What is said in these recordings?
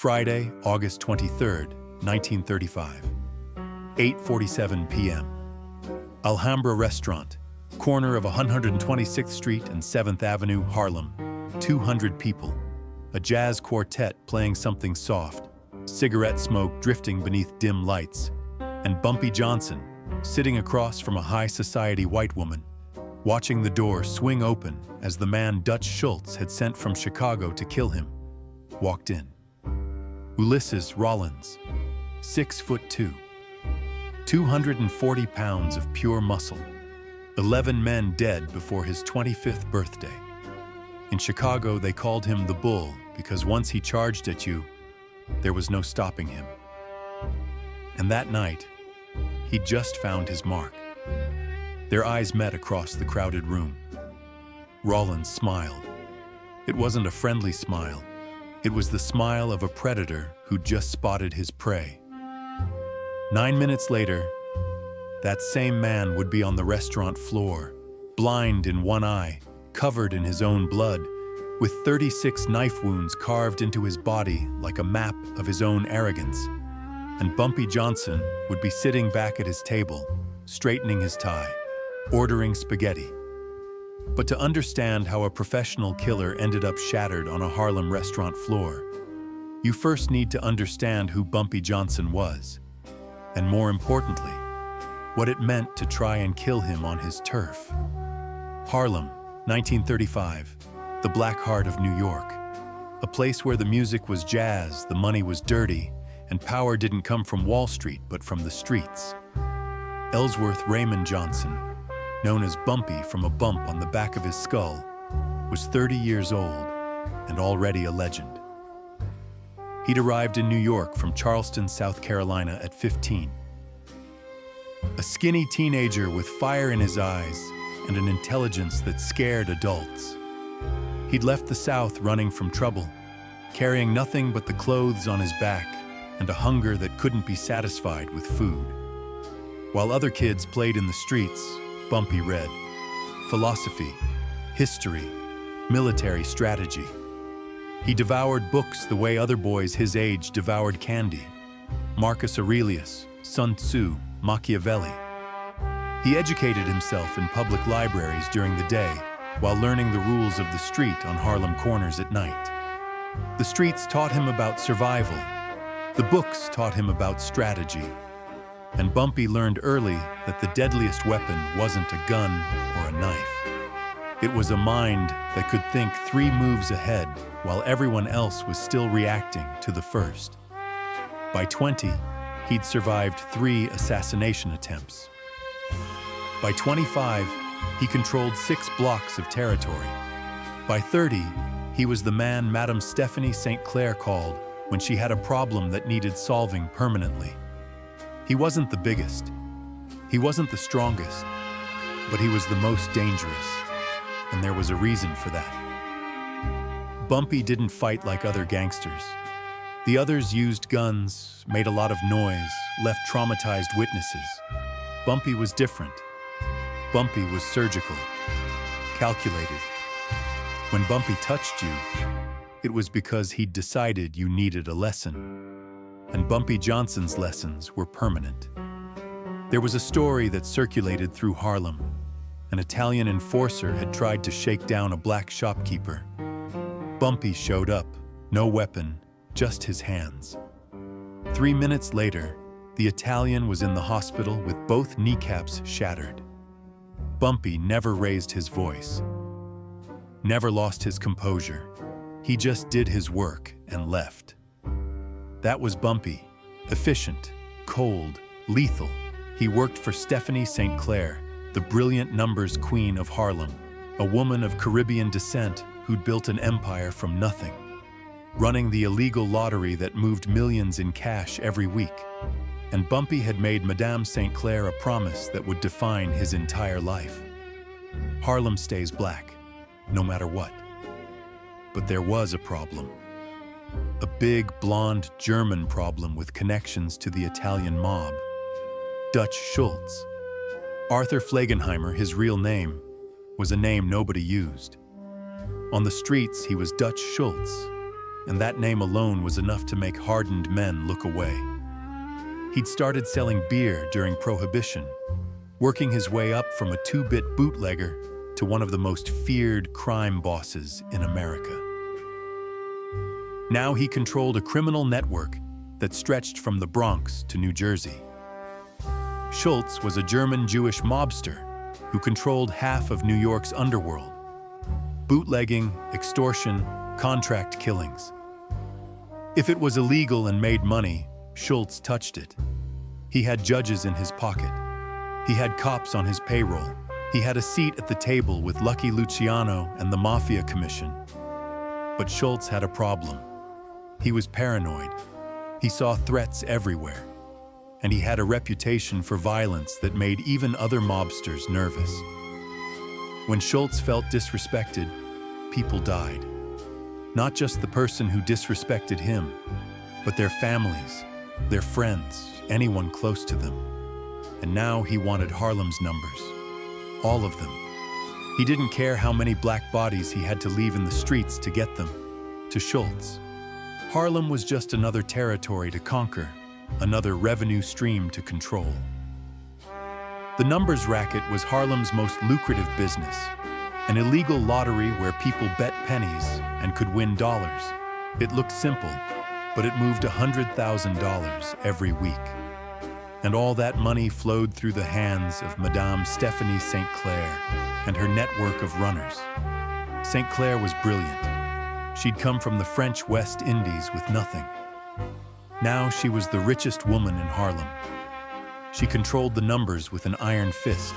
Friday, August 23rd, 1935. 8:47 p.m. Alhambra Restaurant, corner of 126th Street and 7th Avenue, Harlem. 200 people. A jazz quartet playing something soft, cigarette smoke drifting beneath dim lights, and Bumpy Johnson, sitting across from a high society white woman, watching the door swing open as the man Dutch Schultz had sent from Chicago to kill him, walked in. Ulissiz Rollins, 6'2", 240 pounds of pure muscle, 11 men dead before his 25th birthday. In Chicago, they called him the Bull because once he charged at you, there was no stopping him. And that night, he'd just found his mark. Their eyes met across the crowded room. Rollins smiled. It wasn't a friendly smile. It was the smile of a predator who'd just spotted his prey. 9 minutes later, that same man would be on the restaurant floor, blind in one eye, covered in his own blood, with 36 knife wounds carved into his body like a map of his own arrogance. And Bumpy Johnson would be sitting back at his table, straightening his tie, ordering spaghetti. But to understand how a professional killer ended up shattered on a Harlem restaurant floor, you first need to understand who Bumpy Johnson was, and more importantly, what it meant to try and kill him on his turf. Harlem, 1935, the black heart of New York, a place where the music was jazz, the money was dirty, and power didn't come from Wall Street but from the streets. Ellsworth Raymond Johnson, known as Bumpy from a bump on the back of his skull, was 30 years old and already a legend. He'd arrived in New York from Charleston, South Carolina at 15. A skinny teenager with fire in his eyes and an intelligence that scared adults. He'd left the South running from trouble, carrying nothing but the clothes on his back and a hunger that couldn't be satisfied with food. While other kids played in the streets, Bumpy read philosophy, history, military strategy. He devoured books the way other boys his age devoured candy. Marcus Aurelius, Sun Tzu, Machiavelli. He educated himself in public libraries during the day while learning the rules of the street on Harlem corners at night. The streets taught him about survival. The books taught him about strategy. And Bumpy learned early that the deadliest weapon wasn't a gun or a knife. It was a mind that could think 3 moves ahead while everyone else was still reacting to the first. By 20, he'd survived 3 assassination attempts. By 25, he controlled 6 blocks of territory. By 30, he was the man Madame Stephanie St. Clair called when she had a problem that needed solving permanently. He wasn't the biggest, he wasn't the strongest, but he was the most dangerous, and there was a reason for that. Bumpy didn't fight like other gangsters. The others used guns, made a lot of noise, left traumatized witnesses. Bumpy was different. Bumpy was surgical, calculated. When Bumpy touched you, it was because he'd decided you needed a lesson. And Bumpy Johnson's lessons were permanent. There was a story that circulated through Harlem. An Italian enforcer had tried to shake down a black shopkeeper. Bumpy showed up, no weapon, just his hands. 3 minutes later, the Italian was in the hospital with both kneecaps shattered. Bumpy never raised his voice, never lost his composure. He just did his work and left. That was Bumpy, efficient, cold, lethal. He worked for Stephanie St. Clair, the brilliant numbers queen of Harlem, a woman of Caribbean descent who'd built an empire from nothing, running the illegal lottery that moved millions in cash every week. And Bumpy had made Madame St. Clair a promise that would define his entire life. Harlem stays black, no matter what. But there was a problem. A big, blonde German problem with connections to the Italian mob. Dutch Schultz. Arthur Flegenheimer, his real name, was a name nobody used. On the streets, he was Dutch Schultz, and that name alone was enough to make hardened men look away. He'd started selling beer during Prohibition, working his way up from a two-bit bootlegger to one of the most feared crime bosses in America. Now he controlled a criminal network that stretched from the Bronx to New Jersey. Schultz was a German-Jewish mobster who controlled half of New York's underworld. Bootlegging, extortion, contract killings. If it was illegal and made money, Schultz touched it. He had judges in his pocket. He had cops on his payroll. He had a seat at the table with Lucky Luciano and the Mafia Commission. But Schultz had a problem. He was paranoid. He saw threats everywhere. And he had a reputation for violence that made even other mobsters nervous. When Schultz felt disrespected, people died. Not just the person who disrespected him, but their families, their friends, anyone close to them. And now he wanted Harlem's numbers. All of them. He didn't care how many black bodies he had to leave in the streets to get them. To Schultz, Harlem was just another territory to conquer, another revenue stream to control. The numbers racket was Harlem's most lucrative business, an illegal lottery where people bet pennies and could win dollars. It looked simple, but it moved $100,000 every week. And all that money flowed through the hands of Madame Stephanie St. Clair and her network of runners. St. Clair was brilliant. She'd come from the French West Indies with nothing. Now she was the richest woman in Harlem. She controlled the numbers with an iron fist.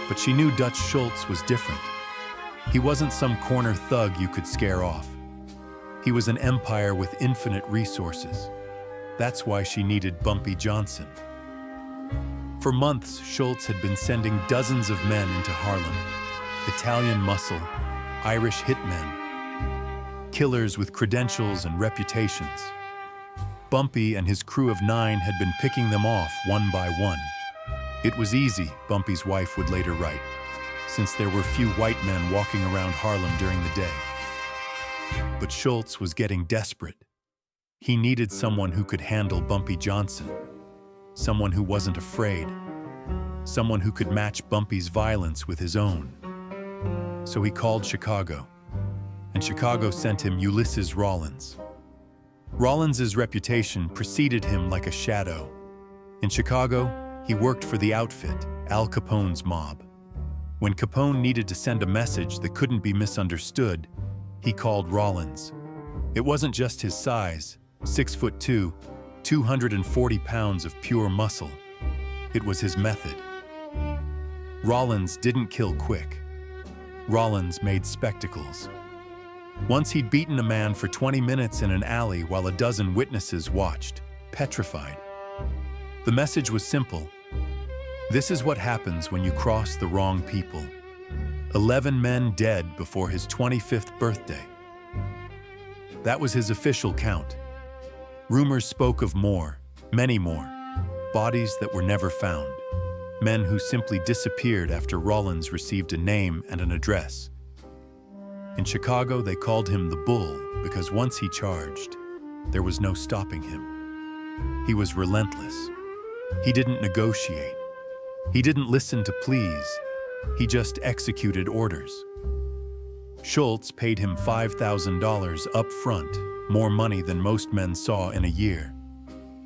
But she knew Dutch Schultz was different. He wasn't some corner thug you could scare off. He was an empire with infinite resources. That's why she needed Bumpy Johnson. For months, Schultz had been sending dozens of men into Harlem. Italian muscle, Irish hitmen, killers with credentials and reputations. Bumpy and his crew of 9 had been picking them off one by one. It was easy, Bumpy's wife would later write, since there were few white men walking around Harlem during the day. But Schultz was getting desperate. He needed someone who could handle Bumpy Johnson, someone who wasn't afraid, someone who could match Bumpy's violence with his own. So he called Chicago, and Chicago sent him Ulissiz Rollins. Rollins's reputation preceded him like a shadow. In Chicago, he worked for the outfit, Al Capone's mob. When Capone needed to send a message that couldn't be misunderstood, he called Rollins. It wasn't just his size, 6'2", 240 pounds of pure muscle. It was his method. Rollins didn't kill quick. Rollins made spectacles. Once he'd beaten a man for 20 minutes in an alley while a dozen witnesses watched, petrified. The message was simple. This is what happens when you cross the wrong people. 11 men dead before his 25th birthday. That was his official count. Rumors spoke of more, many more, bodies that were never found. Men who simply disappeared after Rollins received a name and an address. In Chicago, they called him the Bull because once he charged, there was no stopping him. He was relentless. He didn't negotiate. He didn't listen to pleas. He just executed orders. Schultz paid him $5,000 up front, more money than most men saw in a year.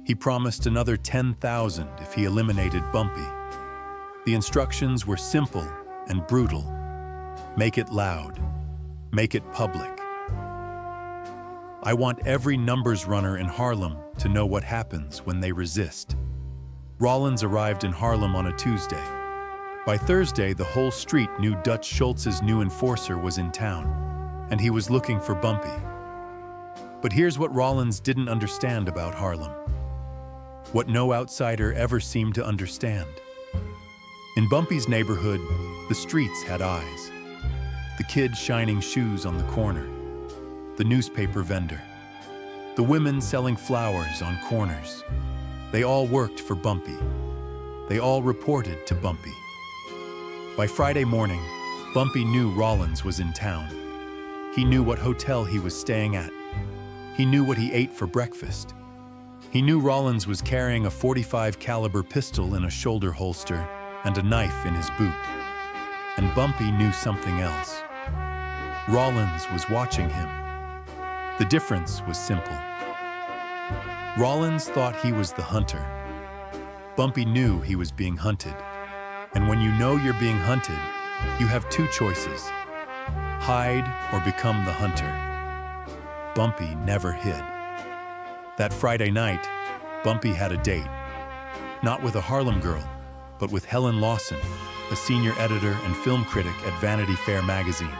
He promised another $10,000 if he eliminated Bumpy. The instructions were simple and brutal. Make it loud. Make it public. I want every numbers runner in Harlem to know what happens when they resist. Rollins arrived in Harlem on a Tuesday. By Thursday, the whole street knew Dutch Schultz's new enforcer was in town, and he was looking for Bumpy. But here's what Rollins didn't understand about Harlem. What no outsider ever seemed to understand. In Bumpy's neighborhood, the streets had eyes. The kid shining shoes on the corner, the newspaper vendor, the women selling flowers on corners. They all worked for Bumpy. They all reported to Bumpy. By Friday morning, Bumpy knew Rollins was in town. He knew what hotel he was staying at. He knew what he ate for breakfast. He knew Rollins was carrying a .45 caliber pistol in a shoulder holster and a knife in his boot. And Bumpy knew something else. Rollins was watching him. The difference was simple. Rollins thought he was the hunter. Bumpy knew he was being hunted. And when you know you're being hunted, you have two choices: hide or become the hunter. Bumpy never hid. That Friday night, Bumpy had a date. Not with a Harlem girl, but with Helen Lawson, a senior editor and film critic at Vanity Fair magazine.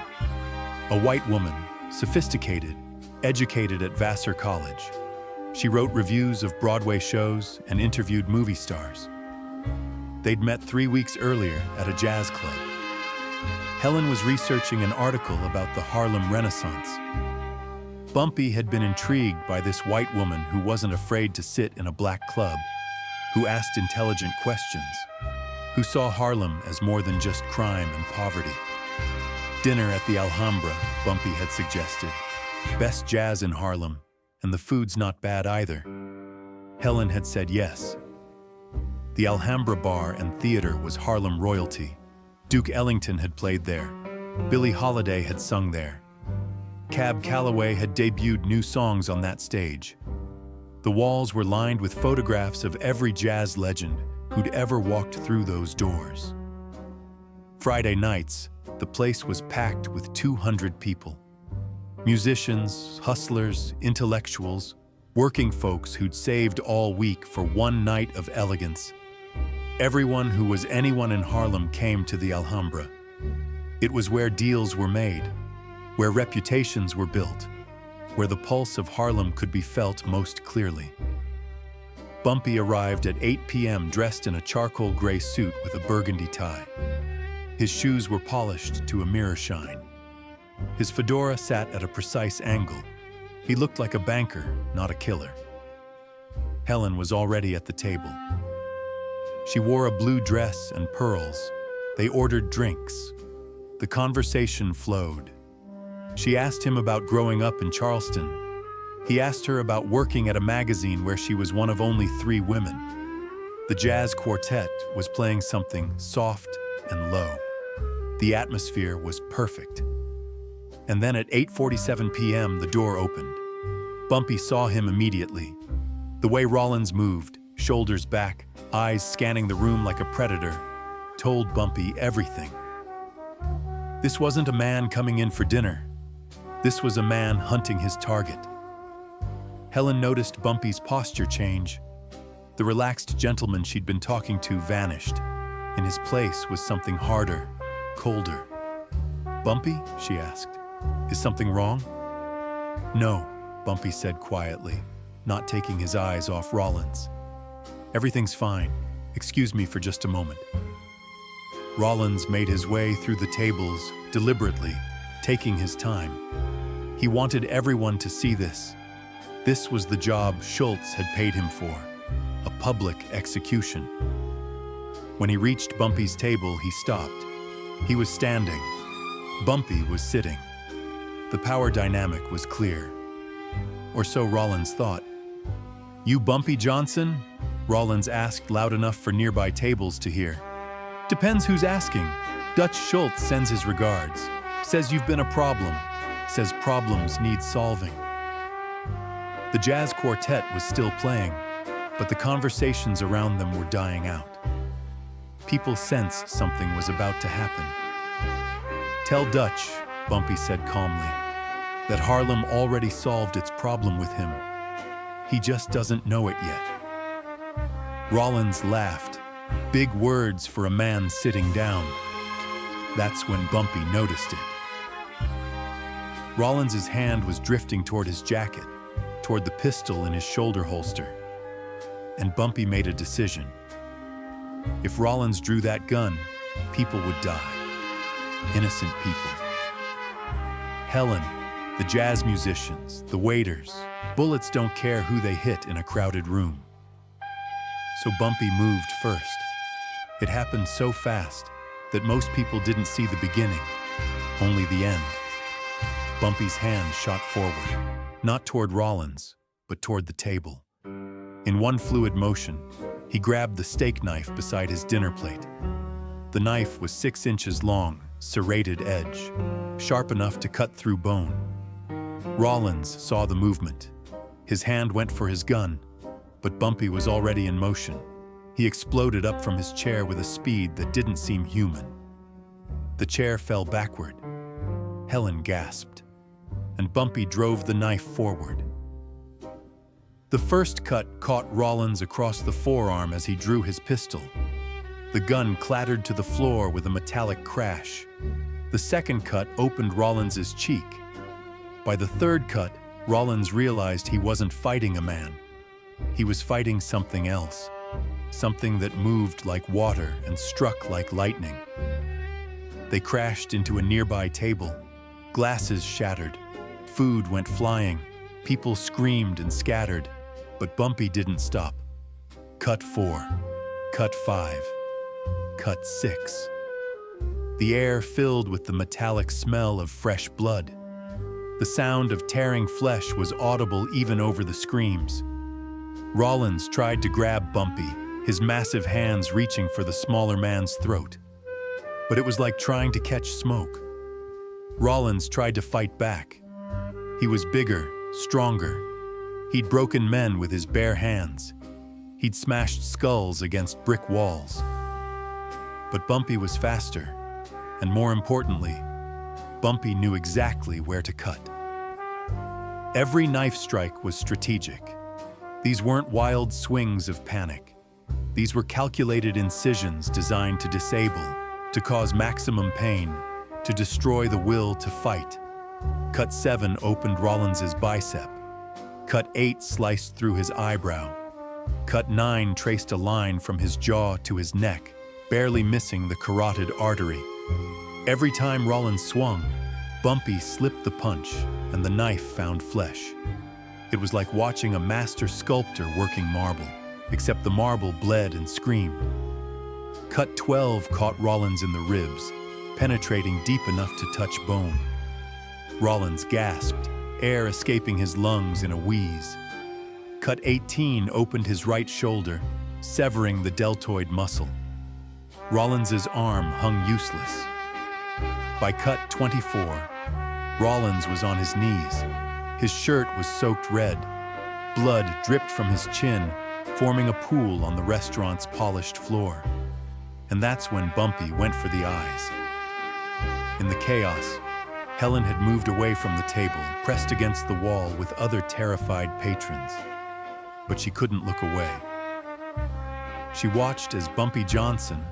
A white woman, sophisticated, educated at Vassar College. She wrote reviews of Broadway shows and interviewed movie stars. They'd met 3 weeks earlier at a jazz club. Helen was researching an article about the Harlem Renaissance. Bumpy had been intrigued by this white woman who wasn't afraid to sit in a black club, who asked intelligent questions, who saw Harlem as more than just crime and poverty. Dinner at the Alhambra, Bumpy had suggested. Best jazz in Harlem, and the food's not bad either. Helen had said yes. The Alhambra Bar and Theater was Harlem royalty. Duke Ellington had played there. Billie Holiday had sung there. Cab Calloway had debuted new songs on that stage. The walls were lined with photographs of every jazz legend who'd ever walked through those doors. Friday nights, the place was packed with 200 people. Musicians, hustlers, intellectuals, working folks who'd saved all week for one night of elegance. Everyone who was anyone in Harlem came to the Alhambra. It was where deals were made, where reputations were built, where the pulse of Harlem could be felt most clearly. Bumpy arrived at 8 p.m. dressed in a charcoal gray suit with a burgundy tie. His shoes were polished to a mirror shine. His fedora sat at a precise angle. He looked like a banker, not a killer. Helen was already at the table. She wore a blue dress and pearls. They ordered drinks. The conversation flowed. She asked him about growing up in Charleston. He asked her about working at a magazine where she was one of only 3 women. The jazz quartet was playing something soft and low. The atmosphere was perfect. And then at 8:47 p.m., the door opened. Bumpy saw him immediately. The way Rollins moved, shoulders back, eyes scanning the room like a predator, told Bumpy everything. This wasn't a man coming in for dinner. This was a man hunting his target. Helen noticed Bumpy's posture change. The relaxed gentleman she'd been talking to vanished. In his place was something harder, colder. "Bumpy?" she asked. "Is something wrong?" "No," Bumpy said quietly, not taking his eyes off Rollins. "Everything's fine. Excuse me for just a moment." Rollins made his way through the tables deliberately, taking his time. He wanted everyone to see this. This was the job Schultz had paid him for, a public execution. When he reached Bumpy's table, he stopped. He was standing. Bumpy was sitting. The power dynamic was clear. Or so Rollins thought. "You Bumpy Johnson?" Rollins asked loud enough for nearby tables to hear. "Depends who's asking. Dutch Schultz sends his regards. Says you've been a problem. Says problems need solving." The jazz quartet was still playing, but the conversations around them were dying out. People sensed something was about to happen. "Tell Dutch," Bumpy said calmly, "that Harlem already solved its problem with him. He just doesn't know it yet." Rollins laughed. Big words for a man sitting down. That's when Bumpy noticed it. Rollins's hand was drifting toward his jacket, toward the pistol in his shoulder holster. And Bumpy made a decision. If Rollins drew that gun, people would die. Innocent people. Helen, the jazz musicians, the waiters, bullets don't care who they hit in a crowded room. So Bumpy moved first. It happened so fast that most people didn't see the beginning, only the end. Bumpy's hand shot forward. not toward Rollins, but toward the table. In one fluid motion, he grabbed the steak knife beside his dinner plate. The knife was 6 inches long, serrated edge, sharp enough to cut through bone. Rollins saw the movement. His hand went for his gun, but Bumpy was already in motion. He exploded up from his chair with a speed that didn't seem human. The chair fell backward. Helen gasped, and Bumpy drove the knife forward. The first cut caught Rollins across the forearm as he drew his pistol. The gun clattered to the floor with a metallic crash. The second cut opened Rollins's cheek. By the third cut, Rollins realized he wasn't fighting a man. He was fighting something else, something that moved like water and struck like lightning. They crashed into a nearby table. Glasses shattered. Food went flying. People screamed and scattered, but Bumpy didn't stop. Cut 4. Cut 5. Cut 6. The air filled with the metallic smell of fresh blood. The sound of tearing flesh was audible even over the screams. Rollins tried to grab Bumpy, his massive hands reaching for the smaller man's throat. But it was like trying to catch smoke. Rollins tried to fight back. He was bigger, stronger. He'd broken men with his bare hands. He'd smashed skulls against brick walls. But Bumpy was faster, and more importantly, Bumpy knew exactly where to cut. Every knife strike was strategic. These weren't wild swings of panic. These were calculated incisions designed to disable, to cause maximum pain, to destroy the will to fight. Cut 7 opened Rollins's bicep. Cut 8 sliced through his eyebrow. Cut 9 traced a line from his jaw to his neck, barely missing the carotid artery. Every time Rollins swung, Bumpy slipped the punch, and the knife found flesh. It was like watching a master sculptor working marble, except the marble bled and screamed. Cut 12 caught Rollins in the ribs, penetrating deep enough to touch bone. Rollins gasped, air escaping his lungs in a wheeze. Cut 18 opened his right shoulder, severing the deltoid muscle. Rollins's arm hung useless. By cut 24, Rollins was on his knees. His shirt was soaked red. Blood dripped from his chin, forming a pool on the restaurant's polished floor. And that's when Bumpy went for the eyes. In the chaos, Helen had moved away from the table, pressed against the wall with other terrified patrons. But she couldn't look away. She watched as Bumpy Johnson,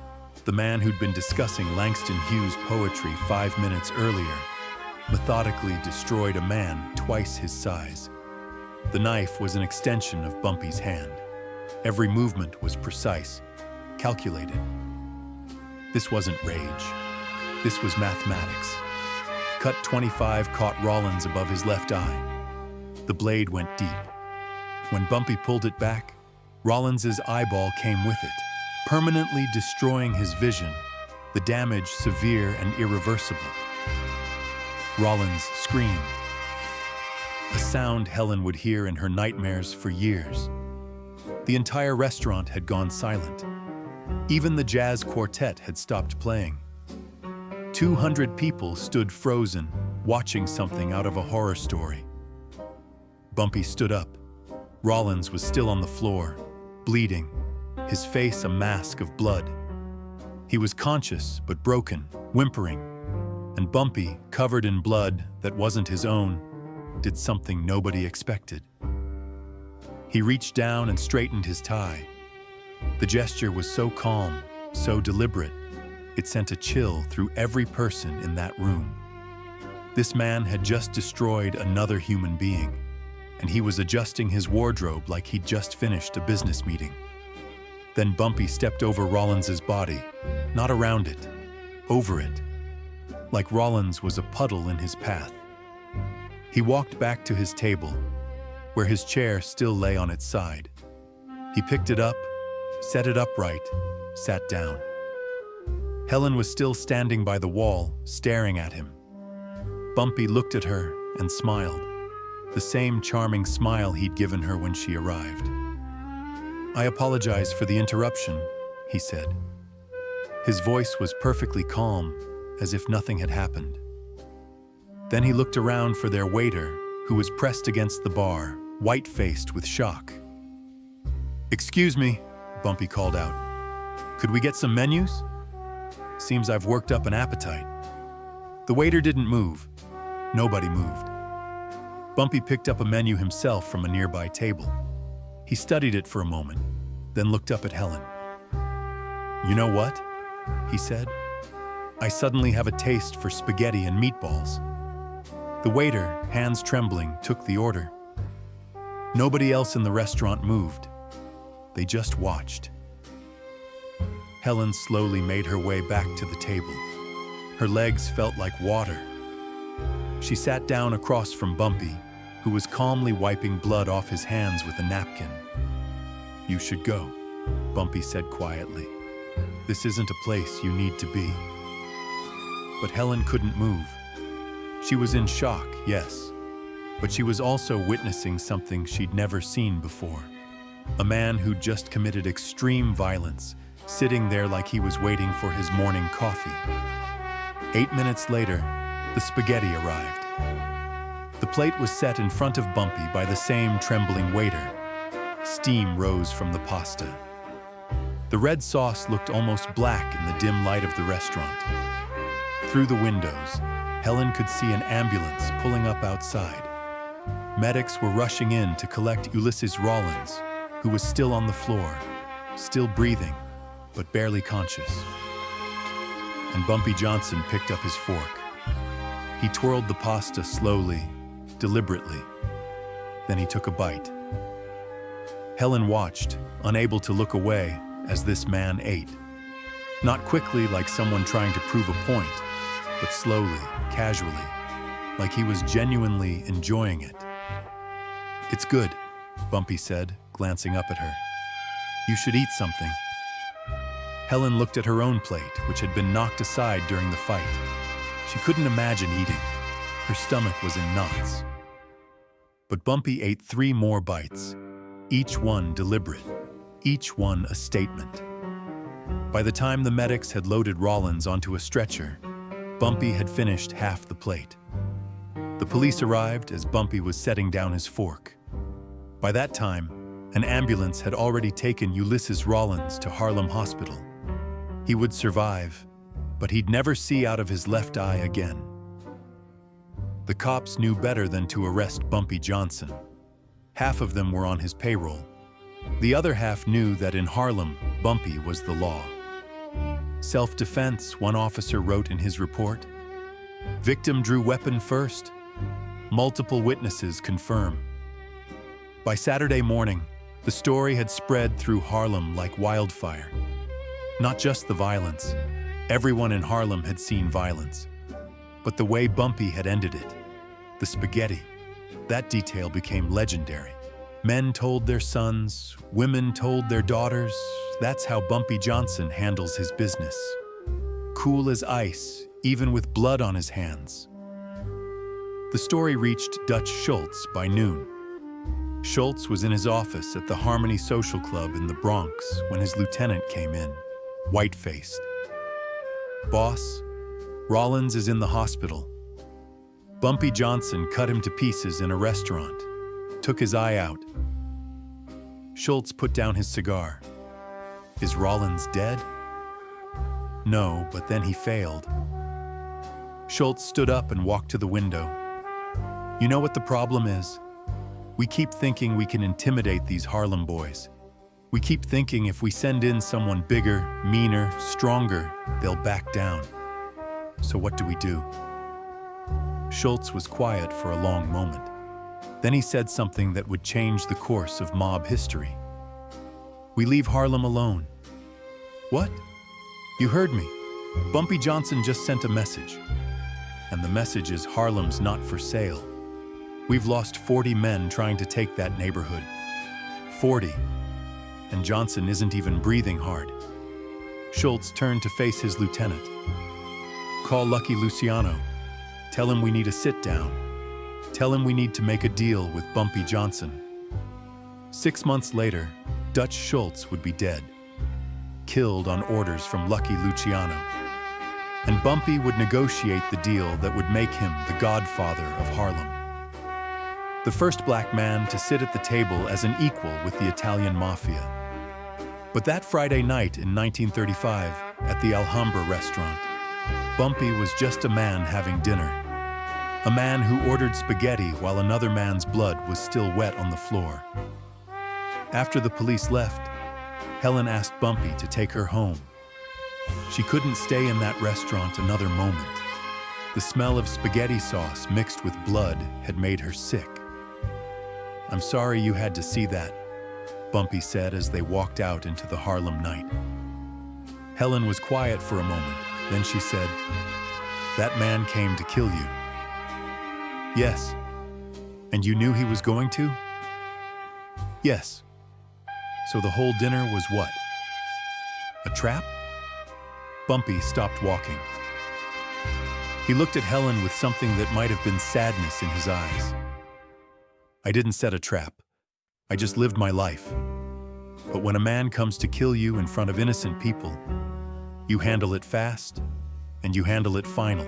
the man who'd been discussing Langston Hughes' poetry 5 minutes earlier, methodically destroyed a man twice his size. The knife was an extension of Bumpy's hand. Every movement was precise, calculated. This wasn't rage. This was mathematics. Cut 25 caught Rollins above his left eye. The blade went deep. When Bumpy pulled it back, Rollins's eyeball came with it, permanently destroying his vision, the damage severe and irreversible. Rollins screamed, a sound Helen would hear in her nightmares for years. The entire restaurant had gone silent. Even the jazz quartet had stopped playing. 200 people stood frozen, watching something out of a horror story. Bumpy stood up. Rollins was still on the floor, bleeding, his face a mask of blood. He was conscious but broken, whimpering, and Bumpy, covered in blood that wasn't his own, did something nobody expected. He reached down and straightened his tie. The gesture was so calm, so deliberate, it sent a chill through every person in that room. This man had just destroyed another human being, and he was adjusting his wardrobe like he'd just finished a business meeting. Then Bumpy stepped over Rollins's body, not around it, over it, like Rollins was a puddle in his path. He walked back to his table, where his chair still lay on its side. He picked it up, set it upright, sat down. Helen was still standing by the wall, staring at him. Bumpy looked at her and smiled. the same charming smile he'd given her when she arrived. "I apologize for the interruption," he said. His voice was perfectly calm, as if nothing had happened. Then he looked around for their waiter, who was pressed against the bar, white-faced with shock. "Excuse me," Bumpy called out. "Could we get some menus? Seems I've worked up an appetite." The waiter didn't move. Nobody moved. Bumpy picked up a menu himself from a nearby table. He studied it for a moment, then looked up at Helen. "You know what?" he said. "I suddenly have a taste for spaghetti and meatballs." The waiter, hands trembling, took the order. Nobody else in the restaurant moved. They just watched. Helen slowly made her way back to the table. Her legs felt like water. She sat down across from Bumpy, who was calmly wiping blood off his hands with a napkin. "You should go," Bumpy said quietly. "This isn't a place you need to be." But Helen couldn't move. She was in shock, yes, but she was also witnessing something she'd never seen before. A man who'd just committed extreme violence, sitting there like he was waiting for his morning coffee. 8 minutes later, the spaghetti arrived. The plate was set in front of Bumpy by the same trembling waiter. Steam rose from the pasta. The red sauce looked almost black in the dim light of the restaurant. Through the windows, Helen could see an ambulance pulling up outside. Medics were rushing in to collect Ulissiz Rollins, who was still on the floor, still breathing, but barely conscious. And Bumpy Johnson picked up his fork. He twirled the pasta slowly, deliberately. Then he took a bite. Helen watched, unable to look away, as this man ate. Not quickly like someone trying to prove a point, but slowly, casually, like he was genuinely enjoying it. "It's good," Bumpy said, glancing up at her. "You should eat something." Helen looked at her own plate, which had been knocked aside during the fight. She couldn't imagine eating. Her stomach was in knots. But Bumpy ate 3 more bites, each one deliberate, each one a statement. By the time the medics had loaded Rollins onto a stretcher, Bumpy had finished half the plate. The police arrived as Bumpy was setting down his fork. By that time, an ambulance had already taken Ulissiz Rollins to Harlem Hospital. He would survive, but he'd never see out of his left eye again. The cops knew better than to arrest Bumpy Johnson. Half of them were on his payroll. The other half knew that in Harlem, Bumpy was the law. "Self-defense," one officer wrote in his report. "Victim drew weapon first. Multiple witnesses confirm." By Saturday morning, the story had spread through Harlem like wildfire. Not just the violence. Everyone in Harlem had seen violence. But the way Bumpy had ended it, the spaghetti, that detail became legendary. Men told their sons, women told their daughters. That's how Bumpy Johnson handles his business. Cool as ice, even with blood on his hands. The story reached Dutch Schultz by noon. Schultz was in his office at the Harmony Social Club in the Bronx when his lieutenant came in, white-faced. "Boss, Rollins is in the hospital. Bumpy Johnson cut him to pieces in a restaurant. Took his eye out." Schultz put down his cigar. "Is Rollins dead?" "No, but then he failed." Schultz stood up and walked to the window. "You know what the problem is? We keep thinking we can intimidate these Harlem boys. We keep thinking if we send in someone bigger, meaner, stronger, they'll back down. So what do we do?" Schultz was quiet for a long moment. Then he said something that would change the course of mob history. "We leave Harlem alone." "What?" "You heard me. Bumpy Johnson just sent a message. And the message is Harlem's not for sale. We've lost 40 men trying to take that neighborhood. 40. And Johnson isn't even breathing hard." Schultz turned to face his lieutenant. "Call Lucky Luciano. Tell him we need a sit-down. Tell him we need to make a deal with Bumpy Johnson. 6 months later, Dutch Schultz would be dead, killed on orders from Lucky Luciano. And Bumpy would negotiate the deal that would make him the godfather of Harlem. The first black man to sit at the table as an equal with the Italian Mafia. But that Friday night in 1935, at the Alhambra Restaurant, Bumpy was just a man having dinner. A man who ordered spaghetti while another man's blood was still wet on the floor. After the police left, Helen asked Bumpy to take her home. She couldn't stay in that restaurant another moment. The smell of spaghetti sauce mixed with blood had made her sick. "I'm sorry you had to see that," Bumpy said as they walked out into the Harlem night. Helen was quiet for a moment, then she said, "That man came to kill you." "Yes. And you knew he was going to?" "Yes. So the whole dinner was what? A trap?" Bumpy stopped walking. He looked at Helen with something that might have been sadness in his eyes. "I didn't set a trap. I just lived my life. But when a man comes to kill you in front of innocent people, you handle it fast and you handle it final.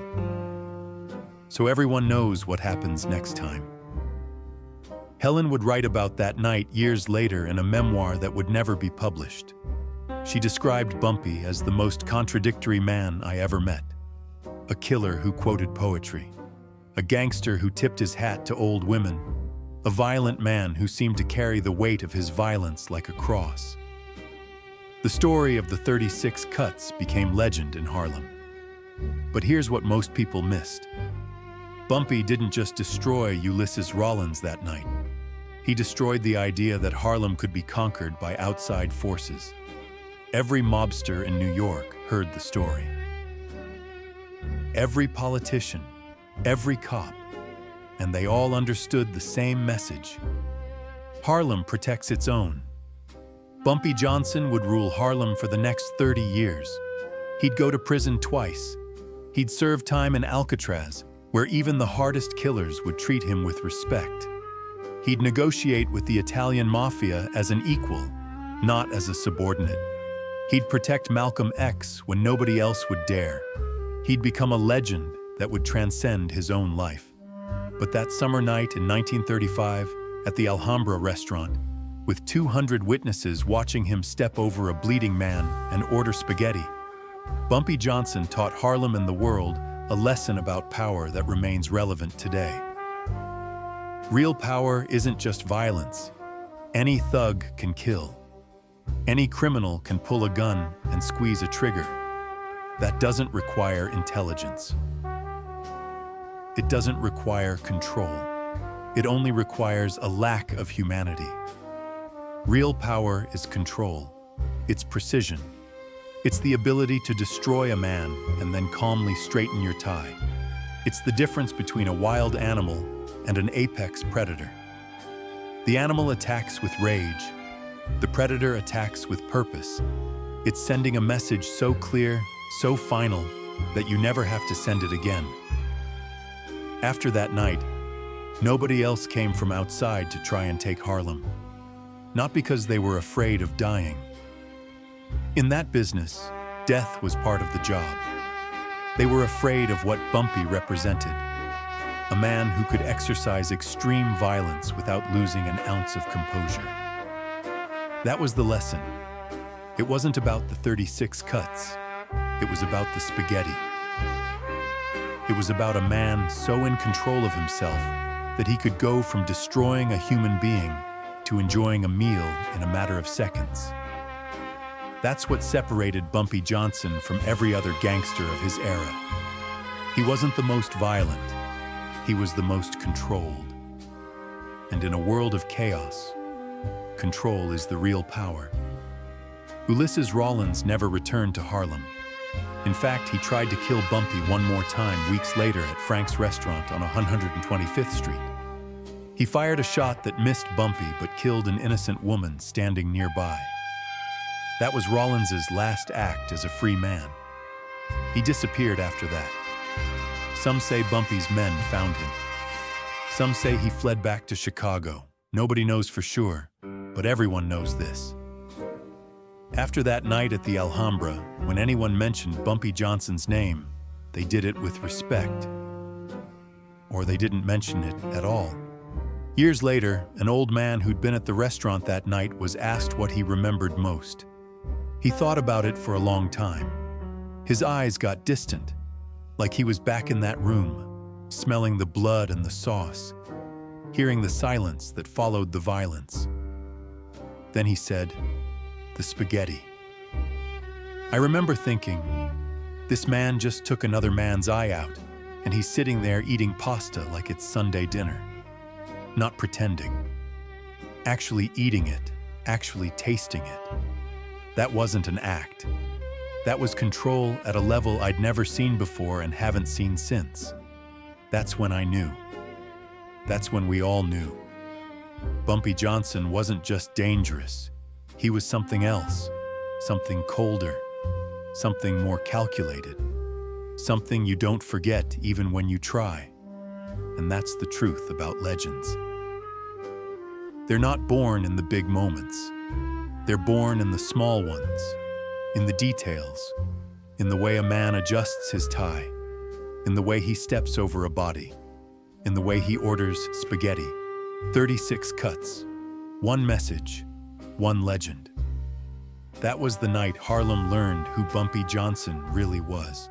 So everyone knows what happens next time." Helen would write about that night years later in a memoir that would never be published. She described Bumpy as the most contradictory man I ever met. A killer who quoted poetry, a gangster who tipped his hat to old women, a violent man who seemed to carry the weight of his violence like a cross. The story of the 36 cuts became legend in Harlem. But here's what most people missed. Bumpy didn't just destroy Ulissiz Rollins that night. He destroyed the idea that Harlem could be conquered by outside forces. Every mobster in New York heard the story. Every politician, every cop, and they all understood the same message. Harlem protects its own. Bumpy Johnson would rule Harlem for the next 30 years. He'd go to prison twice. He'd serve time in Alcatraz, where even the hardest killers would treat him with respect. He'd negotiate with the Italian Mafia as an equal, not as a subordinate. He'd protect Malcolm X when nobody else would dare. He'd become a legend that would transcend his own life. But that summer night in 1935, at the Alhambra Restaurant, with 200 witnesses watching him step over a bleeding man and order spaghetti, Bumpy Johnson taught Harlem and the world a lesson about power that remains relevant today. Real power isn't just violence. Any thug can kill. Any criminal can pull a gun and squeeze a trigger. That doesn't require intelligence. It doesn't require control. It only requires a lack of humanity. Real power is control. It's precision. It's the ability to destroy a man and then calmly straighten your tie. It's the difference between a wild animal and an apex predator. The animal attacks with rage. The predator attacks with purpose. It's sending a message so clear, so final, that you never have to send it again. After that night, nobody else came from outside to try and take Harlem. Not because they were afraid of dying. In that business, death was part of the job. They were afraid of what Bumpy represented. A man who could exercise extreme violence without losing an ounce of composure. That was the lesson. It wasn't about the 36 cuts. It was about the spaghetti. It was about a man so in control of himself that he could go from destroying a human being to enjoying a meal in a matter of seconds. That's what separated Bumpy Johnson from every other gangster of his era. He wasn't the most violent. He was the most controlled. And in a world of chaos, control is the real power. Ulissiz Rollins never returned to Harlem. In fact, he tried to kill Bumpy one more time weeks later at Frank's Restaurant on 125th Street. He fired a shot that missed Bumpy but killed an innocent woman standing nearby. That was Rollins's last act as a free man. He disappeared after that. Some say Bumpy's men found him. Some say he fled back to Chicago. Nobody knows for sure, but everyone knows this. After that night at the Alhambra, when anyone mentioned Bumpy Johnson's name, they did it with respect. Or they didn't mention it at all. Years later, an old man who'd been at the restaurant that night was asked what he remembered most. He thought about it for a long time. His eyes got distant, like he was back in that room, smelling the blood and the sauce, hearing the silence that followed the violence. Then he said, "The spaghetti." I remember thinking, this man just took another man's eye out, and he's sitting there eating pasta like it's Sunday dinner. Not pretending. Actually eating it, actually tasting it. That wasn't an act. That was control at a level I'd never seen before and haven't seen since. That's when I knew. That's when we all knew. Bumpy Johnson wasn't just dangerous. He was something else, something colder, something more calculated, something you don't forget even when you try. And that's the truth about legends. They're not born in the big moments. They're born in the small ones, in the details, in the way a man adjusts his tie, in the way he steps over a body, in the way he orders spaghetti. 36 cuts, one message, one legend. That was the night Harlem learned who Bumpy Johnson really was.